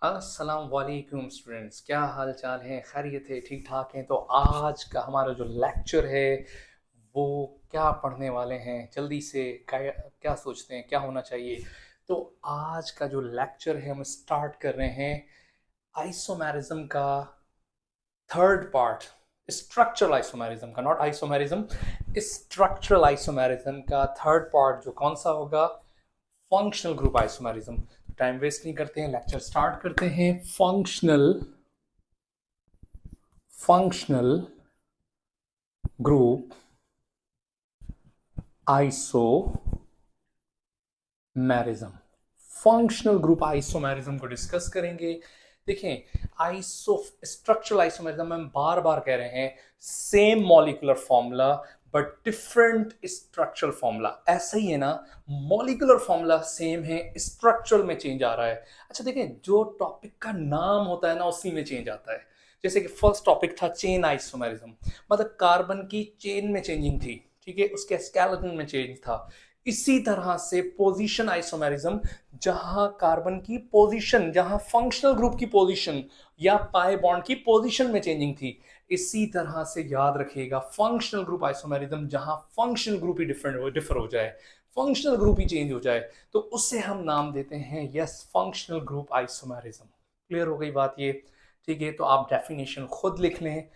अस्सलाम वालेकुम स्टूडेंट्स, क्या हाल चाल है? खैरियत है? ठीक ठाक हैं? तो आज का हमारा जो लेक्चर है वो क्या पढ़ने वाले हैं? जल्दी से क्या क्या सोचते हैं क्या होना चाहिए? तो आज का जो लेक्चर है हम स्टार्ट कर रहे हैं आइसोमेरिज्म का थर्ड पार्ट। स्ट्रक्चरल आइसोमेरिज्म का, नॉट आइसोमेरिज्म, स्ट्रक्चरल आइसोमेरिज्म का थर्ड पार्ट जो कौन सा होगा? Functional group isomerism. Time waste नहीं करते हैं, लेक्चर स्टार्ट करते हैं। Functional group isomerism. Functional group isomerism को डिस्कस करेंगे। देखें, आइसो स्ट्रक्चरल आइसोमेरिज्म में हम बार बार कह रहे हैं same molecular formula but different structural formula. ऐसा ही है ना, मॉलिक्यूलर फॉर्मूला सेम है, स्ट्रक्चरल में चेंज आ रहा है। अच्छा देखें, जो टॉपिक का नाम होता है ना उसी में चेंज आता है। जैसे कि फर्स्ट टॉपिक था चेन आइसोमेरिज्म, मतलब कार्बन की चेन में चेंजिंग थी, ठीक है, उसके स्केलेटन में चेंज था। इसी तरह से पोजीशन आइसोमेरिज्म, जहां कार्बन की पोजीशन, जहां फंक्शनल ग्रुप की पोजीशन या पाई बॉन्ड की पोजीशन में चेंजिंग थी। इसी तरह से याद रखिएगा फंक्शनल ग्रुप आइसोमेरिज्म, जहां फंक्शनल ग्रुप ही डिफर हो जाए, फंक्शनल ग्रुप ही चेंज हो जाए, तो उससे हम नाम देते हैं yes functional group isomerism. Clear हो गई बात ये? ठीक है, तो आप डेफिनेशन खुद लिख लें।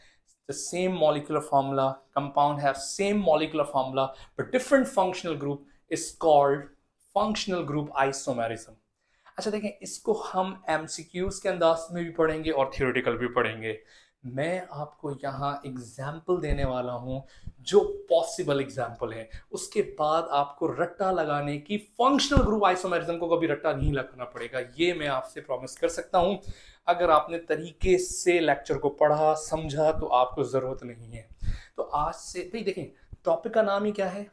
The same molecular formula, compound have same molecular formula but different functional group is called functional group isomerism। अच्छा देखें, इसको हम एमसीक्यूज के अंदाज में भी पढ़ेंगे और थियोरेटिकल भी पढ़ेंगे। मैं आपको यहाँ एग्जाम्पल देने वाला हूँ जो पॉसिबल एग्जाम्पल है, उसके बाद आपको रट्टा लगाने की, फंक्शनल ग्रुप आइसोमेरिज्म को कभी रट्टा नहीं लगाना पड़ेगा, ये मैं आपसे प्रॉमिस कर सकता हूँ। अगर आपने तरीके से लेक्चर को पढ़ा समझा तो आपको ज़रूरत नहीं है। तो आज से भाई देखें, टॉपिक का नाम ही क्या है?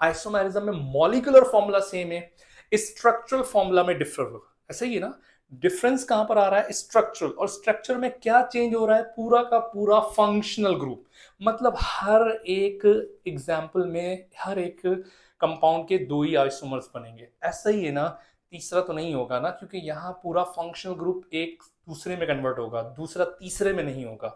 आइसोमेरिज्म में मॉलिक्यूलर फॉर्मूला सेम है, स्ट्रक्चरल फॉर्मूला में डिफर हो, ऐसा ही है ना। डिफरेंस कहां पर आ रहा है? स्ट्रक्चरल। और स्ट्रक्चर में क्या चेंज हो रहा है? पूरा का पूरा फंक्शनल ग्रुप। मतलब हर एक एग्जाम्पल में हर एक कंपाउंड के दो ही आइसोमर्स बनेंगे, ऐसा ही है ना। तीसरा तो नहीं होगा ना, क्योंकि यहाँ पूरा फंक्शनल ग्रुप एक दूसरे में कन्वर्ट होगा, दूसरा तीसरे में नहीं होगा।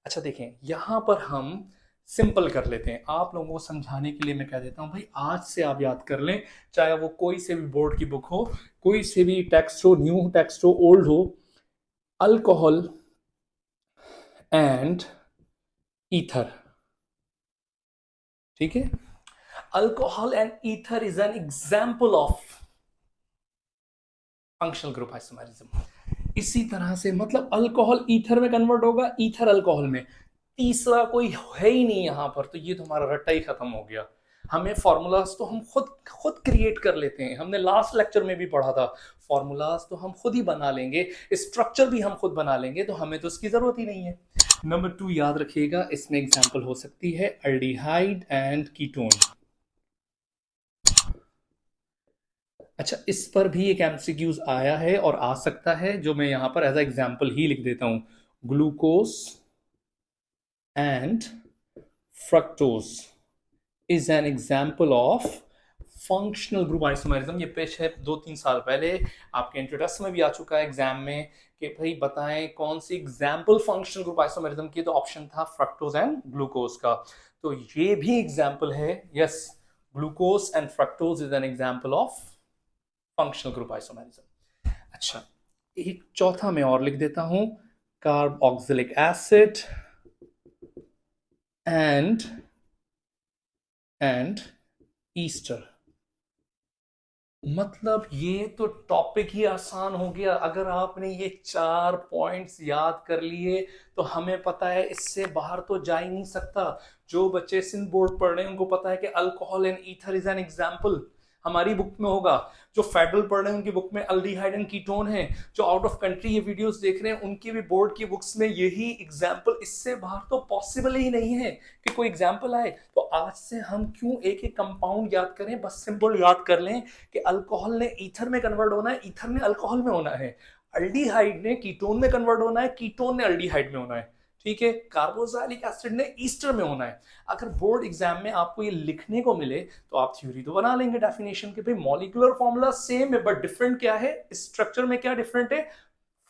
अच्छा देखें, यहां पर हम सिंपल कर लेते हैं, आप लोगों को समझाने के लिए मैं कह देता हूं भाई आज से आप याद कर लें, चाहे वो कोई से भी बोर्ड की बुक हो, कोई से भी टेक्स्ट हो, न्यू टेक्स्ट हो, ओल्ड हो। अल्कोहल एंड ईथर, ठीक है। Alcohol and ether is an example of functional group isomerism. इसी तरह से मतलब अल्कोहल ईथर में कन्वर्ट होगा, ईथर अल्कोहल में, तीसरा कोई है ही नहीं यहां पर, तो ये तुम्हारा रट्टा ही खत्म हो गया। हमें फॉर्मूलाज तो हम खुद खुद क्रिएट कर लेते हैं, हमने लास्ट लेक्चर में भी पढ़ा था, फॉर्मूलाज तो हम खुद ही बना लेंगे, स्ट्रक्चर भी हम खुद बना लेंगे, तो हमें तो इसकी जरूरत ही नहीं है। नंबर 2 याद रखिएगा, इसमें एग्जांपल हो सकती है अल्डिहाइड एंड कीटोन। अच्छा, इस पर भी एक एमसीक्यूज आया है और आ सकता है, जो मैं यहां पर एज एग्जांपल ही लिख देता हूं। Glucose and fructose is an example of functional group isomerism. ये पेश है 2-3 साल पहले, आपके इंट्रोडक्शन में भी आ चुका है एग्जाम में कि भाई बताएं कौन सी एग्जाम्पल फंक्शनल ग्रुप आइसोमेरिज्म की, तो ऑप्शन था फ्रक्टोज एंड ग्लूकोज का। तो ये भी एग्जाम्पल है, yes, glucose and fructose is an example of functional group isomerism. अच्छा, एक चौथा मैं और लिख देता हूं, कार्ब ऑक्सिलिक एसिड एंड ईस्टर। मतलब ये तो टॉपिक ही आसान हो गया, अगर आपने ये 4 पॉइंट्स याद कर लिए तो हमें पता है इससे बाहर तो जा ही नहीं सकता। जो बच्चे सिंध बोर्ड पढ़ रहे हैं उनको पता है कि alcohol and ether is an example, हमारी बुक में होगा। जो फेडरल पढ़ रहे हैं उनकी बुक में अल्डिहाइड एंड कीटोन है। जो आउट ऑफ कंट्री ये वीडियोस देख रहे हैं उनकी भी बोर्ड की बुक्स में यही एग्जाम्पल, इससे बाहर तो पॉसिबल ही नहीं है कि कोई एग्जाम्पल आए। तो आज से हम क्यों एक एक कंपाउंड याद करें, बस सिंपल याद कर लें कि अल्कोहल ने ईथर में कन्वर्ट होना है, ईथर ने अल्कोहल में होना है, अल्डिहाइड ने कीटोन में कन्वर्ट होना है, कीटोन ने अल्डिहाइड में होना है, ठीक है, कार्बोक्सिलिक एसिड ने ईस्टर में होना है। अगर बोर्ड एग्जाम में आपको ये लिखने को मिले तो आप थ्योरी तो बना लेंगे डेफिनेशन के, भाई मॉलिक्यूलर फॉर्मूला सेम है बट डिफरेंट क्या है, स्ट्रक्चर में क्या डिफरेंट है,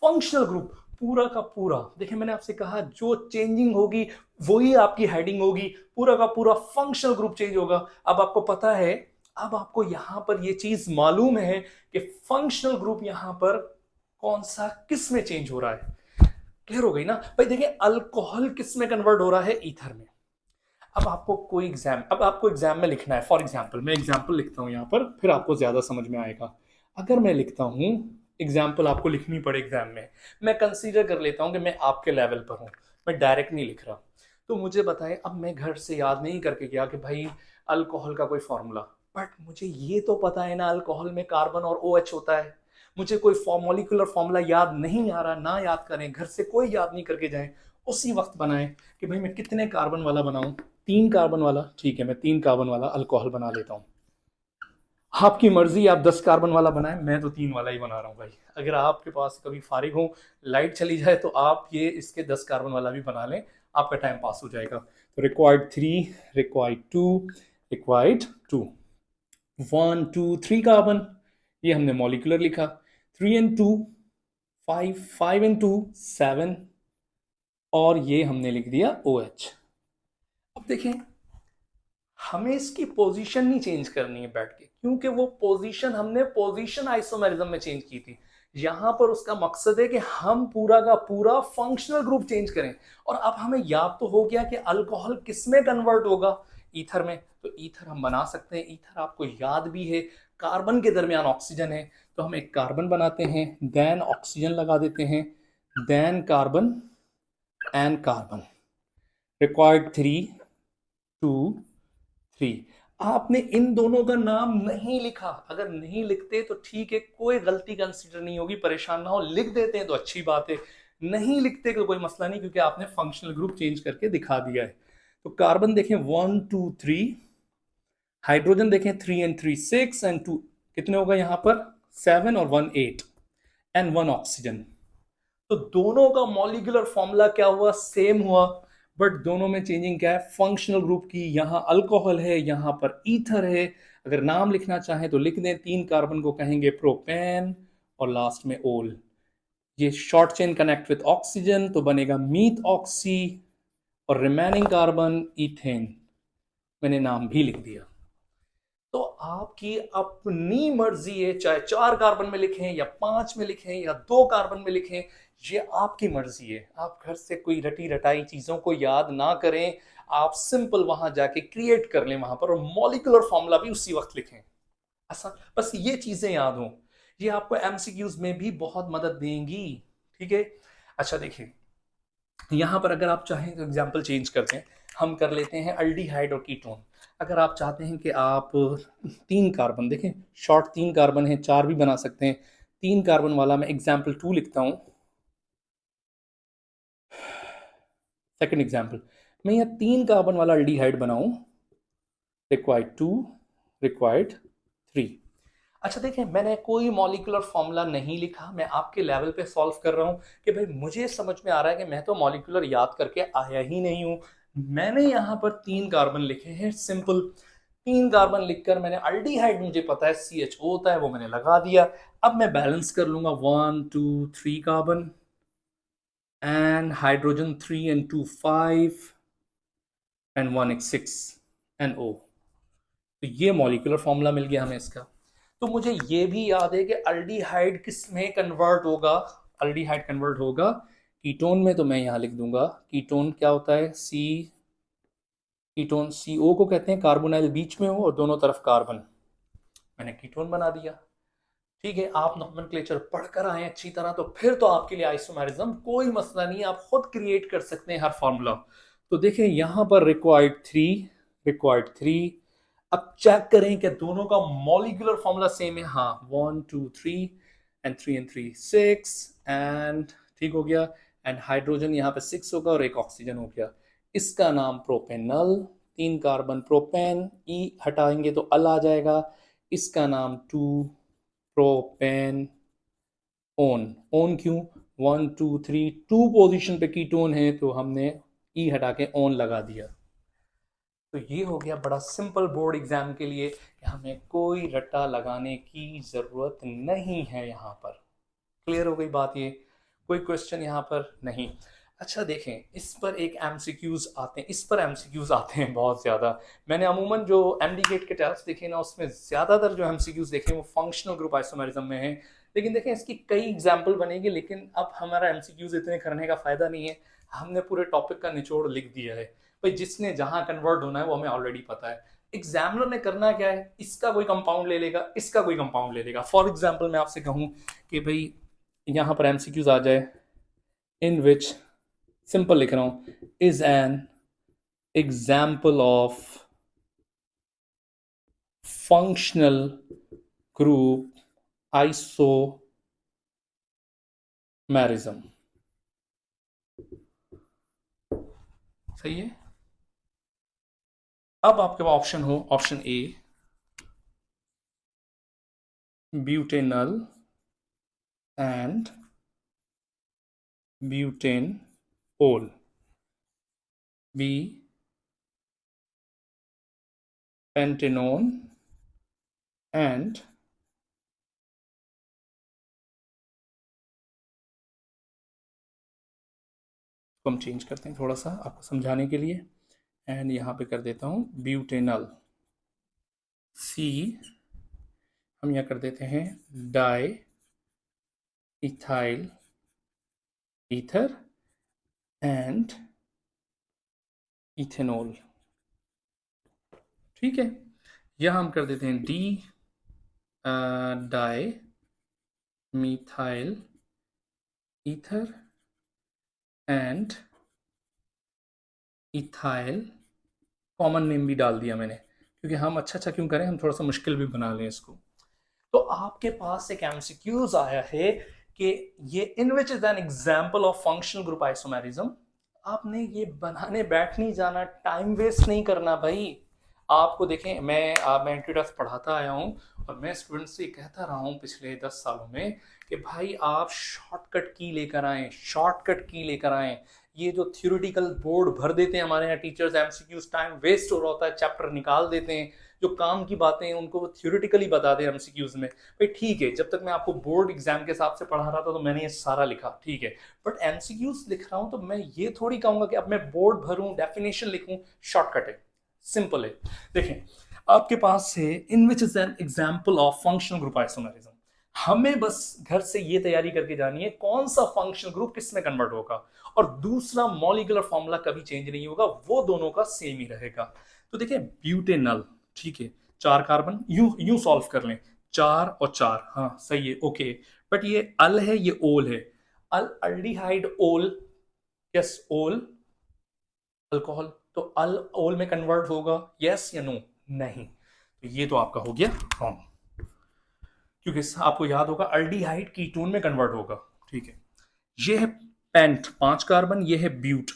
फंक्शनल ग्रुप पूरा का पूरा, देखिए मैंने आपसे कहा जो चेंजिंग होगी वही आपकी हेडिंग होगी, पूरा का पूरा फंक्शनल ग्रुप चेंज होगा। अब आपको पता है, अब आपको यहां पर ये चीज मालूम है कि फंक्शनल ग्रुप यहां पर कौन सा किस में चेंज हो रहा है। क्लियर हो गई ना भाई। देखिए अल्कोहल किस में कन्वर्ट हो रहा है, ईथर में। अब आपको एग्जाम में लिखना है। फॉर एग्जाम्पल मैं एग्जाम्पल लिखता हूं यहां पर, फिर आपको ज्यादा समझ में आएगा। अगर मैं लिखता हूं एग्जाम्पल, आपको लिखनी पड़े एग्जाम में, मैं कंसीडर कर लेता हूं कि मैं आपके लेवल पर हूं, मैं डायरेक्ट नहीं लिख रहा। तो मुझे बताएं, अब मैं घर से याद नहीं करके गया कि भाई अल्कोहल का कोई फॉर्मूला, बट मुझे ये तो पता है ना अल्कोहल में कार्बन और ओ OH होता है। मुझे कोई मॉलिक्यूलर फॉर्मूला याद नहीं आ रहा, ना याद करें, घर से कोई याद नहीं करके जाएं, उसी वक्त बनाएं कि भाई मैं कितने कार्बन वाला बनाऊं। 3 कार्बन वाला, ठीक है, मैं 3 कार्बन वाला अल्कोहल बना लेता हूं। आपकी मर्जी, आप 10 कार्बन वाला बनाएं, मैं तो 3 वाला ही बना रहा हूं भाई। अगर आपके पास कभी फारिग हो, लाइट चली जाए, तो आप ये इसके 10 कार्बन वाला भी बना लें, आपका टाइम पास हो जाएगा। तो रिक्वायर्ड 3, रिक्वायर्ड 2, रिक्वायर्ड 2, 1 2 3 कार्बन, ये हमने मॉलिक्यूलर लिखा। 3 and 2 5, 5 and 2 7, और ये हमने लिख दिया OH। अब देखें, हमें इसकी पोजीशन नहीं चेंज करनी है बैठ के, क्योंकि वो पोजीशन हमने पोजीशन आइसोमेरिज्म में चेंज की थी। यहां पर उसका मकसद है कि हम पूरा का पूरा फंक्शनल ग्रुप चेंज करें। और अब हमें याद तो हो गया कि अल्कोहल किस में कन्वर्ट होगा, ईथर में। तो ईथर हम बना सकते हैं। ईथर आपको याद भी है, कार्बन के दरमियान ऑक्सीजन है, तो हम एक कार्बन बनाते हैं, देन ऑक्सीजन लगा देते हैं, then carbon and carbon. Required 3 2 3। आपने इन दोनों का नाम नहीं लिखा, अगर नहीं लिखते तो ठीक है, कोई गलती कंसीडर नहीं होगी, परेशान ना हो। लिख देते हैं तो अच्छी बात है, नहीं लिखते तो कोई मसला नहीं, क्योंकि आपने फंक्शनल ग्रुप चेंज करके दिखा दिया है। तो कार्बन देखें 1 2 3, हाइड्रोजन देखें 3 and 3 6 and 2 कितने होगा यहां पर 7 और 1 8, एंड 1 ऑक्सीजन। तो दोनों का मॉलिक्यूलर फॉर्मूला क्या हुआ, सेम हुआ, बट दोनों में चेंजिंग क्या है, फंक्शनल ग्रुप की। यहां अल्कोहल है, यहां पर ईथर है। अगर नाम लिखना चाहें तो लिख दें, 3 कार्बन को कहेंगे प्रोपेन और लास्ट में ओल। ये short chain connect with oxygen तो बनेगा मीथ ऑक्सी, और रिमेनिंग कार्बन इथेन, मैंने नाम भी लिख दिया। तो आपकी अपनी मर्जी है, चाहे 4 कार्बन में लिखें या 5 में लिखें या 2 कार्बन में लिखें, ये आपकी मर्जी है। आप घर से कोई रटी रटाई चीजों को याद ना करें, आप सिंपल वहां जाके क्रिएट कर लें वहां पर, और मॉलिक्यूलर फॉर्मूला भी उसी वक्त लिखें। ऐसा बस ये चीजें याद हों, ये आपको एमसीक्यूज में भी बहुत मदद देंगी। ठीक है, अच्छा देखिए, यहां पर अगर आप चाहें तो एग्जाम्पल चेंज करते हैं, हम कर लेते हैं अल्डिहाइड और कीटोन। अगर आप चाहते हैं कि आप 3 कार्बन देखें, शॉर्ट 3 कार्बन है, 4 भी बना सकते हैं, 3 कार्बन वाला मैं एग्जाम्पल 2 लिखता हूं। सेकंड एग्जाम्पल, मैं यह 3 कार्बन वाला अल्डिहाइड बनाऊं, रिक्वायर्ड 2, रिक्वायर्ड 3। अच्छा देखें, मैंने कोई मॉलिक्यूलर फॉर्मूला नहीं लिखा, मैं आपके लेवल पे सॉल्व कर रहा हूं कि भाई मुझे समझ में आ रहा है कि मैं तो मॉलिक्यूलर याद करके आया ही नहीं हूं। मैंने यहां पर 3 कार्बन लिखे हैं, सिंपल 3 कार्बन लिखकर मैंने अल्डिहाइड, मुझे पता है CHO होता है, वो मैंने लगा दिया। अब मैं बैलेंस कर लूंगा, 1 2 3 carbon, and hydrogen 3 and 2 5, and 1 6 NO। तो ये मॉलिक्यूलर फॉर्मूला मिल गया हमें इसका। तो मुझे ये भी याद है कि अल्डिहाइड किस में कन्वर्ट होगा, अल्डिहाइड कन्वर्ट होगा कीटोन में। तो मैं यहां लिख दूंगा, कीटोन क्या होता है, कीटोन CO को कहते हैं, कार्बोनाइल बीच में हो और दोनों तरफ कार्बन, मैंने कीटोन बना दिया। ठीक है, आप नॉमेनक्लेचर पढ़कर आए अच्छी तरह, तो फिर तो आपके लिए आइसोमेरिज्म कोई मसला नहीं है, आप खुद क्रिएट कर सकते हैं हर फॉर्मूला। तो देखें यहां पर रिक्वायर्ड 3। अब चेक करें कि दोनों का मॉलिक्यूलर फॉर्मूला सेम है। हाँ, 1 2 3 and 3 and 3 6, एंड ठीक हो गया। एंड हाइड्रोजन यहाँ पे 6 होगा और एक ऑक्सीजन हो गया, इसका नाम प्रोपेनल। 3 कार्बन प्रोपेन, ई हटाएंगे तो अल आ जाएगा, इसका नाम 2 प्रोपेन ओन। ओन क्यों, 1 2 3 2 पोजीशन पे कीटोन है, तो हमने ई हटा के ओन लगा दिया। तो ये हो गया बड़ा सिंपल बोर्ड एग्जाम के लिए, कि हमें कोई रट्टा लगाने की जरूरत नहीं है। यहाँ पर क्लियर हो गई बात ये, कोई क्वेश्चन यहाँ पर नहीं। अच्छा देखें, इस पर एक एमसीक्यूज आते हैं, इस पर एमसीक्यूज आते हैं बहुत ज़्यादा। मैंने अमूमन जो एमडी गेट के टेस्ट देखे ना, उसमें ज़्यादातर जो एमसीक्यूज देखे वो फंक्शनल ग्रुप आइसोमेरिज्म में है। लेकिन देखें, इसकी कई एग्जाम्पल बनेगी, लेकिन अब हमारा एमसीक्यूज इतने करने का फ़ायदा नहीं है। हमने पूरे टॉपिक का निचोड़ लिख दिया है भाई, जिसने जहाँ कन्वर्ट होना है वो हमें ऑलरेडी पता है। एग्जामिनर ने करना क्या है, इसका कोई कंपाउंड ले लेगा, इसका कोई कंपाउंड ले लेगा। फॉर एग्जाम्पल मैं आपसे कहूँ कि भाई यहाँ पर एमसीक्यूज आ जाए, इन विच, सिंपल लिख रहा हूं, is an example of functional group isomerism. सही है। अब आपके पास ऑप्शन हो, option A butanal and butanol, B pentanone and हम चेंज करते हैं थोड़ा सा आपको समझाने के लिए, एंड यहाँ पे कर देता हूँ ब्यूटेनल, सी हम यहाँ कर देते हैं di ethyl ether and ethanol. ठीक है, यह हम कर देते हैं D di methyl ether and ethyl, common name भी डाल दिया मैंने, क्योंकि हम अच्छा क्यों करें, हम थोड़ा सा मुश्किल भी बना लें इसको। तो आपके पास एक एमसीक्यूज आया है कि ये in which is an example of functional group isomerism. आपने ये बनाने बैठ नहीं जाना, टाइम वेस्ट नहीं करना भाई। आपको देखें, मैं इंट्रोडक्स पढ़ाता आया हूँ और मैं स्टूडेंट से कहता रहा हूँ पिछले 10 सालों में कि भाई आप शॉर्टकट की लेकर आएँ, शॉर्टकट की लेकर आएँ। ये जो थ्योरेटिकल बोर्ड भर देते हैं हमारे यहाँ टीचर्स, एमसीक्यूज, टाइम वेस्ट हो रहा होता है, चैप्टर निकाल देते हैं, जो काम की बातें हैं उनको थ्योरेटिकली बता दें एमसीक्यूज में। भाई ठीक है, जब तक मैं आपको बोर्ड एग्जाम के हिसाब से पढ़ा रहा था तो मैंने ये सारा लिखा, ठीक है, बट एमसीक्यूज लिख रहा हूं तो मैं ये थोड़ी कहूंगा कि अब मैं बोर्ड भरूं, डेफिनेशन लिखूं। शॉर्टकट है, सिंपल है। देखें, आपके पास है in which is an example of functional group isomerism. हमें बस घर से ये तैयारी करके जानी है कौन सा फंक्शनल ग्रुप किस में कन्वर्ट होगा, और दूसरा मॉलिक्यूलर फॉर्मूला कभी चेंज नहीं होगा, वो दोनों का सेम ही रहेगा। तो देखिए ब्यूटेनल, ठीक है, 4 कार्बन, यूं सॉल्व कर लें, 4 और 4, हाँ सही है, ओके। बट ये अल है, ये ओल है, अल्डिहाइड ओल, यस ओल, अल्कोहल, तो अल ओल में कन्वर्ट होगा, यस या नो, नहीं। तो ये तो आपका हो गया रॉन्ग, क्योंकि आपको याद होगा अल्डिहाइड कीटोन में कन्वर्ट होगा, ठीक है। ये है पेंट, 5 कार्बन, ये है ब्यूट,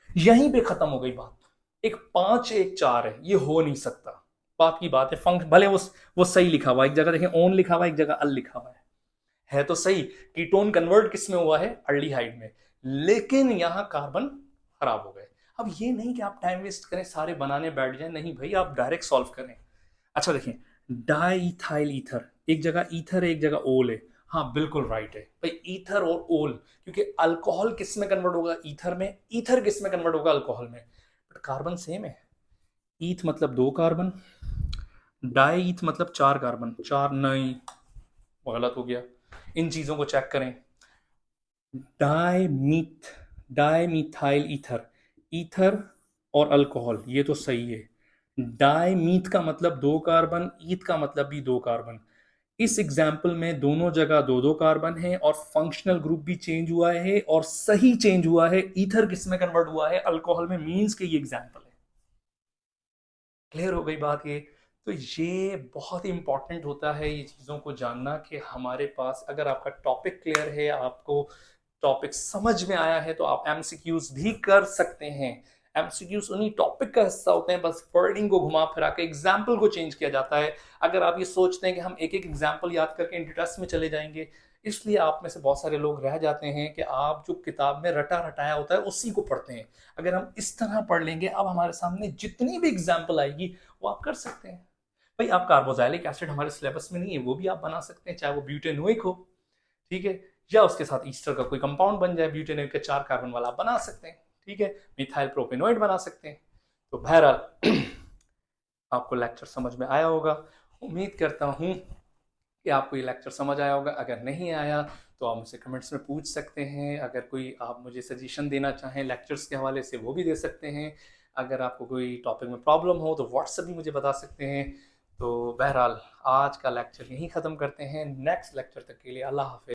यहीं पे खत्म हो गई बात। एक 5 एक 4 है, ये हो नहीं सकता, बात की बात है। फंक्शन भले वो सही लिखा हुआ, एक जगह देखें ओन लिखा हुआ, एक जगह अल लिखा हुआ है तो सही, कीटोन कन्वर्ट किस में हुआ है, अल्डिहाइड में, लेकिन यहां कार्बन खराब हो गए। अब ये नहीं कि आप टाइम वेस्ट करें, सारे बनाने बैठ जाए, नहीं भाई, आप डायरेक्ट सॉल्व करें। अच्छा देखिए, डाईथाइल ईथर, एक जगह ईथर है, एक जगह ओल है, हाँ बिल्कुल राइट है भाई, ईथर और ओल, क्योंकि अल्कोहल किस में कन्वर्ट होगा, ईथर में, ईथर किस में कन्वर्ट होगा, अल्कोहल में, बट कार्बन सेम है। ईथ मतलब 2 कार्बन, डाई ईथ मतलब 4 कार्बन, 4 नहीं, वो गलत हो गया, इन चीजों को चेक करें। डाईमीथाइल ईथर, ईथर और अल्कोहल, ये तो सही है। डाईमीथ का मतलब 2 कार्बन, ईथ का मतलब भी 2 कार्बन। इस एग्जाम्पल में दोनों जगह 2-2 कार्बन है, और फंक्शनल ग्रुप भी चेंज हुआ है, और सही चेंज हुआ है। ईथर किस में कन्वर्ट हुआ है, अल्कोहल में, मींस के ये एग्जाम्पल है। क्लियर हो गई बात ये? तो ये बहुत ही इंपॉर्टेंट होता है ये चीज़ों को जानना, कि हमारे पास अगर आपका टॉपिक क्लियर है, आपको टॉपिक समझ में आया है, तो आप एमसीक्यूज भी कर सकते हैं। एमसीक्यूज उन्हीं टॉपिक का हिस्सा होते हैं, बस वर्डिंग को घुमा फिरा के एग्जाम्पल को चेंज किया जाता है। अगर आप ये सोचते हैं कि हम एक एक एग्जाम्पल याद करके इंट्रोडक्शन में चले जाएंगे, इसलिए आप में से बहुत सारे लोग रह जाते हैं कि आप जो किताब में रटा रटाया होता है उसी को पढ़ते हैं। अगर हम इस तरह पढ़ लेंगे, अब हमारे सामने जितनी भी एग्जाम्पल आएगी वो आप कर सकते हैं। भाई आप कार्बोक्सिलिक एसिड हमारे सिलेबस में नहीं है, वो भी आप बना सकते हैं, चाहे वो ब्यूटेनोइक हो, ठीक है, या उसके साथ ईस्टर का कोई कंपाउंड बन जाए, ब्यूटेनॉइड का 4 कार्बन वाला आप बना सकते हैं, ठीक है, मिथाइल प्रोपेनॉइड बना सकते हैं। तो बहरहाल आपको लेक्चर समझ में आया होगा, उम्मीद करता हूँ कि आपको ये लेक्चर समझ आया होगा। अगर नहीं आया तो आप मुझसे कमेंट्स में पूछ सकते हैं, अगर कोई आप मुझे सजेशन देना चाहें लेक्चर्स के हवाले से वो भी दे सकते हैं, अगर आपको कोई टॉपिक में प्रॉब्लम हो तो व्हाट्सएप भी मुझे बता सकते हैं। तो बहरहाल आज का लेक्चर यहीं ख़त्म करते हैं, नेक्स्ट लेक्चर तक के लिए अल्लाह हाफिज़।